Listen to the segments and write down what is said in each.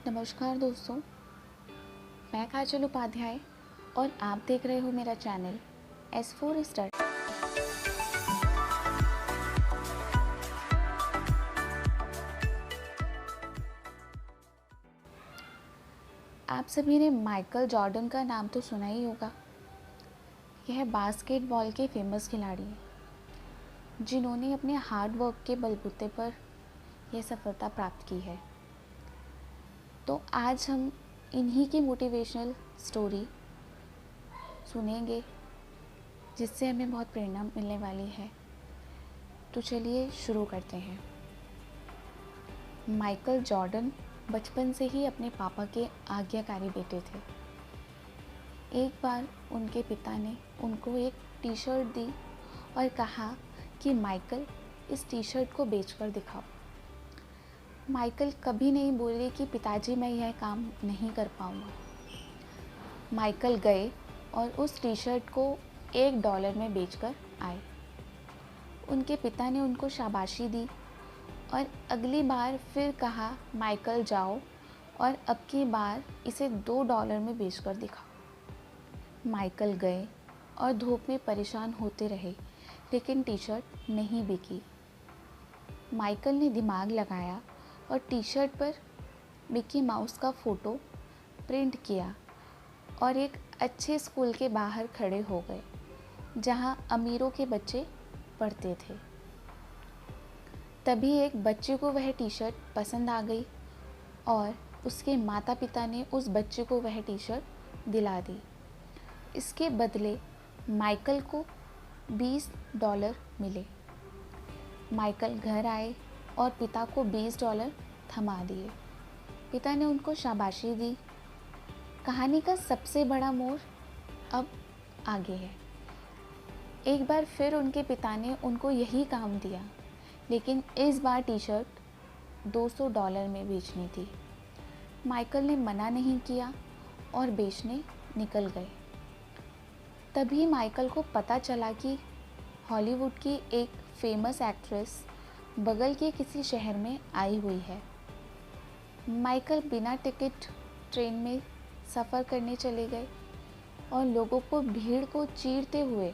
नमस्कार दोस्तों, मैं काजल उपाध्याय और आप देख रहे हो मेरा चैनल S4 स्टार्ट। आप सभी ने माइकल जॉर्डन का नाम तो सुना ही होगा। यह बास्केटबॉल के फेमस खिलाड़ी हैं जिन्होंने अपने हार्ड वर्क के बलबूते पर यह सफलता प्राप्त की है। तो आज हम इन्हीं की मोटिवेशनल स्टोरी सुनेंगे जिससे हमें बहुत प्रेरणा मिलने वाली है। तो चलिए शुरू करते हैं। माइकल जॉर्डन बचपन से ही अपने पापा के आज्ञाकारी बेटे थे। एक बार उनके पिता ने उनको एक टी शर्ट दी और कहा कि माइकल, इस टी शर्ट को बेचकर दिखाओ। माइकल कभी नहीं बोले कि पिताजी मैं यह काम नहीं कर पाऊँगा। माइकल गए और उस टी शर्ट को $1 में बेचकर आए। उनके पिता ने उनको शाबाशी दी और अगली बार फिर कहा, माइकल जाओ और अब की बार इसे $2 में बेचकर दिखाओ। माइकल गए और धूप में परेशान होते रहे, लेकिन टी शर्ट नहीं बिकी। माइकल ने दिमाग लगाया और टी शर्ट पर मिकी माउस का फ़ोटो प्रिंट किया और एक अच्छे स्कूल के बाहर खड़े हो गए जहां अमीरों के बच्चे पढ़ते थे। तभी एक बच्चे को वह टी शर्ट पसंद आ गई और उसके माता पिता ने उस बच्चे को वह टी शर्ट दिला दी। इसके बदले माइकल को $20 मिले। माइकल घर आए और पिता को $20 थमा दिए। पिता ने उनको शाबाशी दी। कहानी का सबसे बड़ा मोड़ अब आगे है। एक बार फिर उनके पिता ने उनको यही काम दिया, लेकिन इस बार टी शर्ट $200 में बेचनी थी। माइकल ने मना नहीं किया और बेचने निकल गए। तभी माइकल को पता चला कि हॉलीवुड की एक फेमस एक्ट्रेस बगल के किसी शहर में आई हुई है। माइकल बिना टिकट ट्रेन में सफ़र करने चले गए और लोगों को भीड़ को चीरते हुए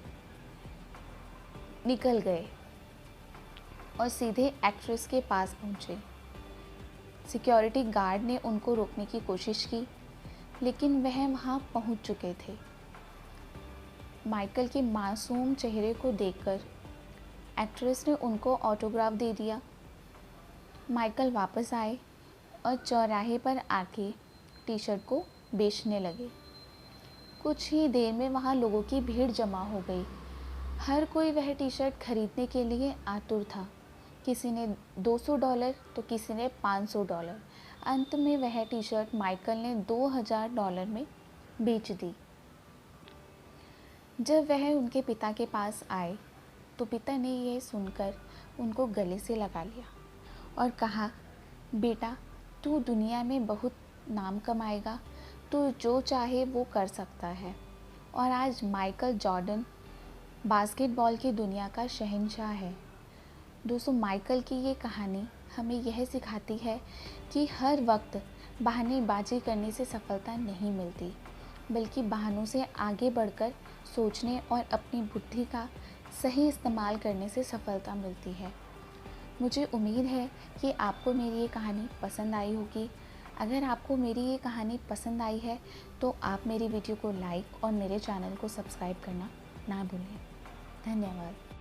निकल गए और सीधे एक्ट्रेस के पास पहुंचे। सिक्योरिटी गार्ड ने उनको रोकने की कोशिश की, लेकिन वह वहां पहुंच चुके थे। माइकल के मासूम चेहरे को देखकर एक्ट्रेस ने उनको ऑटोग्राफ दे दिया। माइकल वापस आए और चौराहे पर आके टी शर्ट को बेचने लगे। कुछ ही देर में वहाँ लोगों की भीड़ जमा हो गई। हर कोई वह टी शर्ट खरीदने के लिए आतुर था। किसी ने $200 तो किसी ने $500। अंत में वह टी शर्ट माइकल ने $2000 में बेच दी। जब वह उनके पिता के पास आए तो पिता ने यह सुनकर उनको गले से लगा लिया और कहा, बेटा, तू दुनिया में बहुत नाम कमाएगा, तू जो चाहे वो कर सकता है। और आज माइकल जॉर्डन बास्केटबॉल की दुनिया का शहंशाह है। दोस्तों, माइकल की ये कहानी हमें यह सिखाती है कि हर वक्त बहानेबाजी करने से सफलता नहीं मिलती, बल्कि बहानों से आगे बढ़कर सोचने और अपनी बुद्धि का सही इस्तेमाल करने से सफलता मिलती है। मुझे उम्मीद है कि आपको मेरी ये कहानी पसंद आई होगी। अगर आपको मेरी ये कहानी पसंद आई है तो आप मेरी वीडियो को लाइक और मेरे चैनल को सब्सक्राइब करना ना भूलें। धन्यवाद।